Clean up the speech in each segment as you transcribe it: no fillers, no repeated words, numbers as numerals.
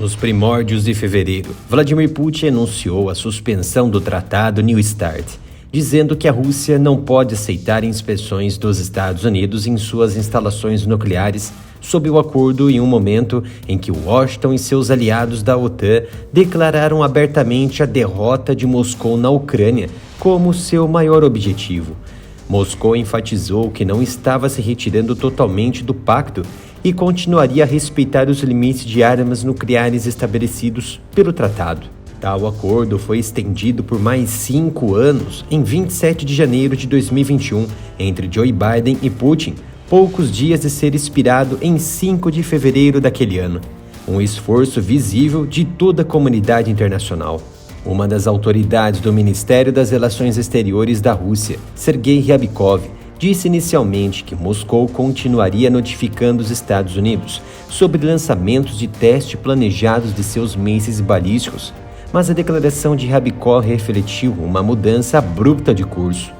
Nos primórdios de fevereiro, Vladimir Putin anunciou a suspensão do Tratado New START, dizendo que a Rússia não pode aceitar inspeções dos Estados Unidos em suas instalações nucleares, sob o acordo em um momento em que Washington e seus aliados da OTAN declararam abertamente a derrota de Moscou na Ucrânia como seu maior objetivo. Moscou enfatizou que não estava se retirando totalmente do pacto e continuaria a respeitar os limites de armas nucleares estabelecidos pelo tratado. Tal acordo foi estendido por mais 5 anos em 27 de janeiro de 2021 entre Joe Biden e Putin, poucos dias de ser expirado em 5 de fevereiro daquele ano. Um esforço visível de toda a comunidade internacional. Uma das autoridades do Ministério das Relações Exteriores da Rússia, Sergei Ryabkov, disse inicialmente que Moscou continuaria notificando os Estados Unidos sobre lançamentos de teste planejados de seus mísseis balísticos, mas a declaração de Ryabkov refletiu uma mudança abrupta de curso.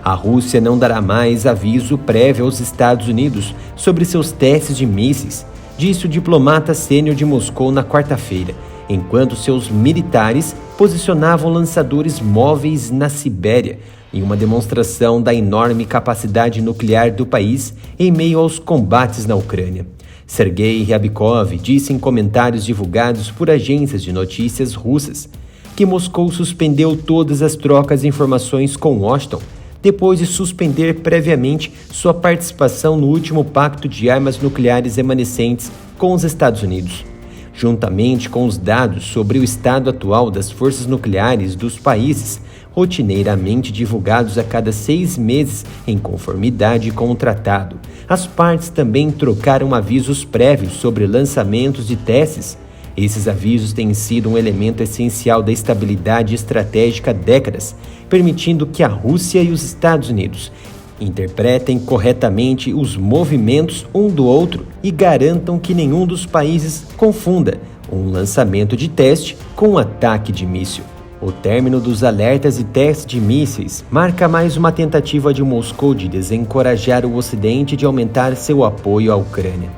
A Rússia não dará mais aviso prévio aos Estados Unidos sobre seus testes de mísseis, disse o diplomata sênior de Moscou na quarta-feira, enquanto seus militares posicionavam lançadores móveis na Sibéria, em uma demonstração da enorme capacidade nuclear do país em meio aos combates na Ucrânia. Sergei Ryabkov disse em comentários divulgados por agências de notícias russas que Moscou suspendeu todas as trocas de informações com Washington, depois de suspender previamente sua participação no último pacto de armas nucleares remanescentes com os Estados Unidos. Juntamente com os dados sobre o estado atual das forças nucleares dos países, rotineiramente divulgados a cada 6 meses em conformidade com o tratado, as partes também trocaram avisos prévios sobre lançamentos de testes. Esses avisos têm sido um elemento essencial da estabilidade estratégica há décadas, permitindo que a Rússia e os Estados Unidos interpretem corretamente os movimentos um do outro e garantam que nenhum dos países confunda um lançamento de teste com um ataque de míssil. O término dos alertas e testes de mísseis marca mais uma tentativa de Moscou de desencorajar o Ocidente de aumentar seu apoio à Ucrânia,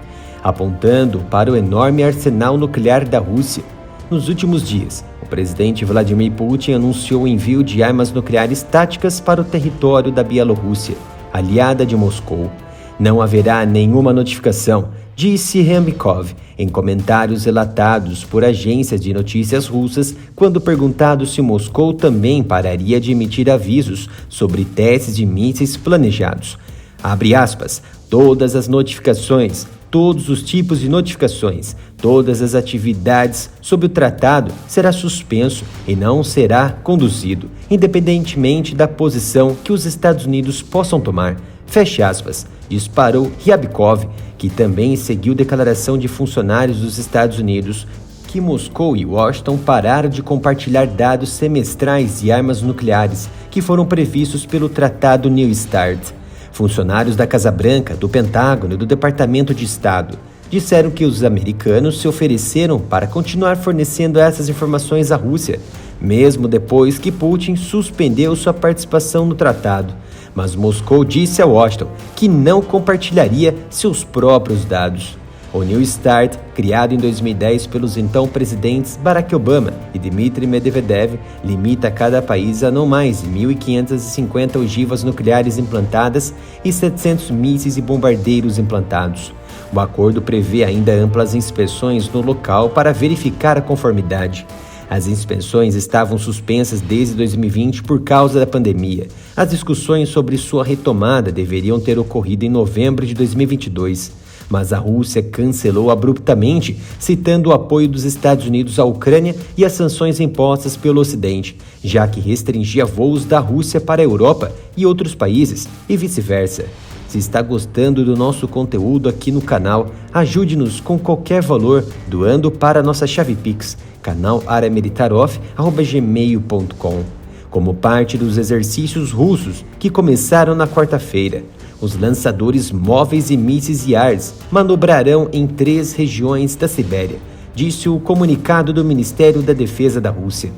apontando para o enorme arsenal nuclear da Rússia. Nos últimos dias, o presidente Vladimir Putin anunciou o envio de armas nucleares táticas para o território da Bielorrússia, aliada de Moscou. Não haverá nenhuma notificação, disse Ryabkov em comentários relatados por agências de notícias russas quando perguntado se Moscou também pararia de emitir avisos sobre testes de mísseis planejados. Abre aspas, todas as notificações, todos os tipos de notificações, todas as atividades sob o tratado será suspenso e não será conduzido, independentemente da posição que os Estados Unidos possam tomar. Fecha aspas, disparou Ryabkov, que também seguiu declaração de funcionários dos Estados Unidos que Moscou e Washington pararam de compartilhar dados semestrais de armas nucleares que foram previstos pelo Tratado New START. Funcionários da Casa Branca, do Pentágono e do Departamento de Estado disseram que os americanos se ofereceram para continuar fornecendo essas informações à Rússia, mesmo depois que Putin suspendeu sua participação no tratado. Mas Moscou disse a Washington que não compartilharia seus próprios dados. O New START, criado em 2010 pelos então presidentes Barack Obama e Dmitry Medvedev, limita cada país a não mais de 1.550 ogivas nucleares implantadas e 700 mísseis e bombardeiros implantados. O acordo prevê ainda amplas inspeções no local para verificar a conformidade. As inspeções estavam suspensas desde 2020 por causa da pandemia. As discussões sobre sua retomada deveriam ter ocorrido em novembro de 2022. Mas a Rússia cancelou abruptamente, citando o apoio dos Estados Unidos à Ucrânia e as sanções impostas pelo Ocidente, já que restringia voos da Rússia para a Europa e outros países, e vice-versa. Se está gostando do nosso conteúdo aqui no canal, ajude-nos com qualquer valor doando para a nossa chave Pix, canal@militaroff@gmail.com. Como parte dos exercícios russos que começaram na quarta-feira, os lançadores móveis e mísseis Yars manobrarão em 3 regiões da Sibéria, disse o comunicado do Ministério da Defesa da Rússia.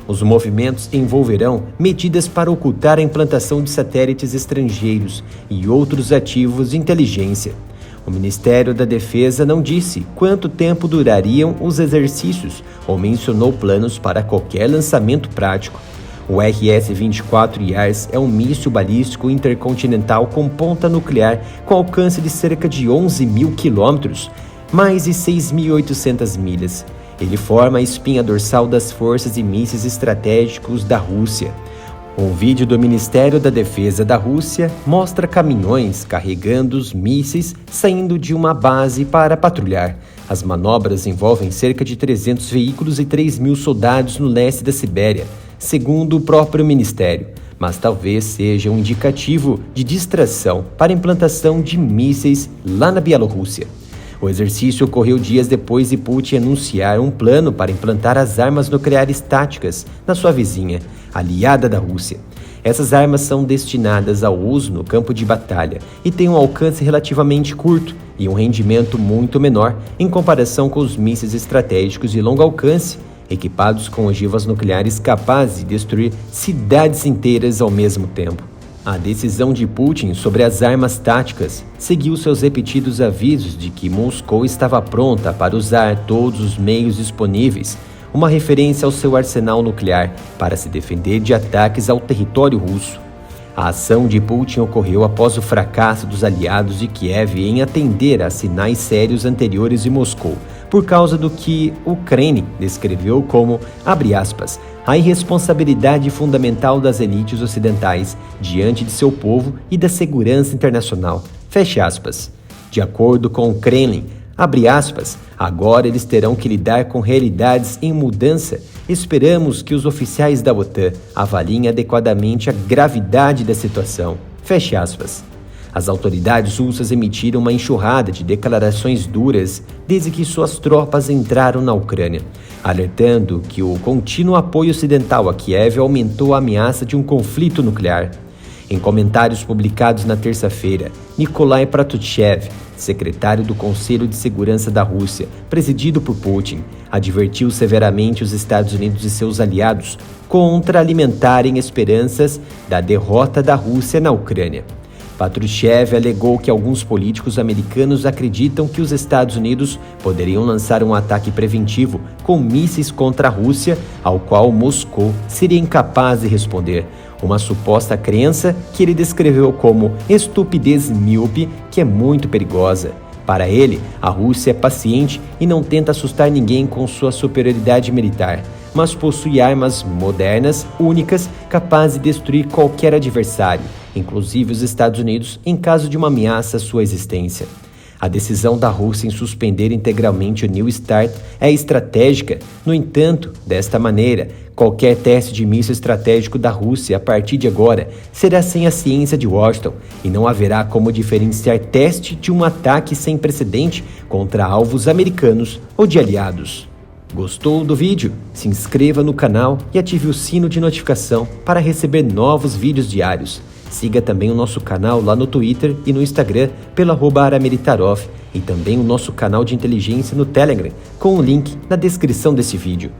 Os movimentos envolverão medidas para ocultar a implantação de satélites estrangeiros e outros ativos de inteligência. O Ministério da Defesa não disse quanto tempo durariam os exercícios ou mencionou planos para qualquer lançamento prático. O RS-24 Yars é um míssil balístico intercontinental com ponta nuclear com alcance de cerca de 11 mil quilômetros, mais de 6.800 milhas. Ele forma a espinha dorsal das forças e mísseis estratégicos da Rússia. Um vídeo do Ministério da Defesa da Rússia mostra caminhões carregando os mísseis saindo de uma base para patrulhar. As manobras envolvem cerca de 300 veículos e 3.000 soldados no leste da Sibéria, segundo o próprio ministério, mas talvez seja um indicativo de distração para a implantação de mísseis lá na Bielorrússia. O exercício ocorreu dias depois de Putin anunciar um plano para implantar as armas nucleares táticas na sua vizinha, aliada da Rússia. Essas armas são destinadas ao uso no campo de batalha e têm um alcance relativamente curto e um rendimento muito menor em comparação com os mísseis estratégicos de longo alcance, equipados com ogivas nucleares capazes de destruir cidades inteiras ao mesmo tempo. A decisão de Putin sobre as armas táticas seguiu seus repetidos avisos de que Moscou estava pronta para usar todos os meios disponíveis, uma referência ao seu arsenal nuclear para se defender de ataques ao território russo. A ação de Putin ocorreu após o fracasso dos aliados de Kiev em atender a sinais sérios anteriores de Moscou, por causa do que o Kremlin descreveu como, abre aspas, a irresponsabilidade fundamental das elites ocidentais diante de seu povo e da segurança internacional, fecha aspas. De acordo com o Kremlin, abre aspas, agora eles terão que lidar com realidades em mudança. Esperamos que os oficiais da OTAN avaliem adequadamente a gravidade da situação, fecha aspas. As autoridades russas emitiram uma enxurrada de declarações duras desde que suas tropas entraram na Ucrânia, alertando que o contínuo apoio ocidental a Kiev aumentou a ameaça de um conflito nuclear. Em comentários publicados na terça-feira, Nikolai Patrushev, secretário do Conselho de Segurança da Rússia, presidido por Putin, advertiu severamente os Estados Unidos e seus aliados contra alimentarem esperanças da derrota da Rússia na Ucrânia. Patrushev alegou que alguns políticos americanos acreditam que os Estados Unidos poderiam lançar um ataque preventivo com mísseis contra a Rússia, ao qual Moscou seria incapaz de responder, uma suposta crença que ele descreveu como estupidez míope que é muito perigosa. Para ele, a Rússia é paciente e não tenta assustar ninguém com sua superioridade militar, mas possui armas modernas, únicas, capazes de destruir qualquer adversário, inclusive os Estados Unidos, em caso de uma ameaça à sua existência. A decisão da Rússia em suspender integralmente o New START é estratégica. No entanto, desta maneira, qualquer teste de míssil estratégico da Rússia a partir de agora será sem a ciência de Washington e não haverá como diferenciar teste de um ataque sem precedente contra alvos americanos ou de aliados. Gostou do vídeo? Se inscreva no canal e ative o sino de notificação para receber novos vídeos diários. Siga também o nosso canal lá no Twitter e no Instagram pelo @aramilitarov e também o nosso canal de inteligência no Telegram com o link na descrição desse vídeo.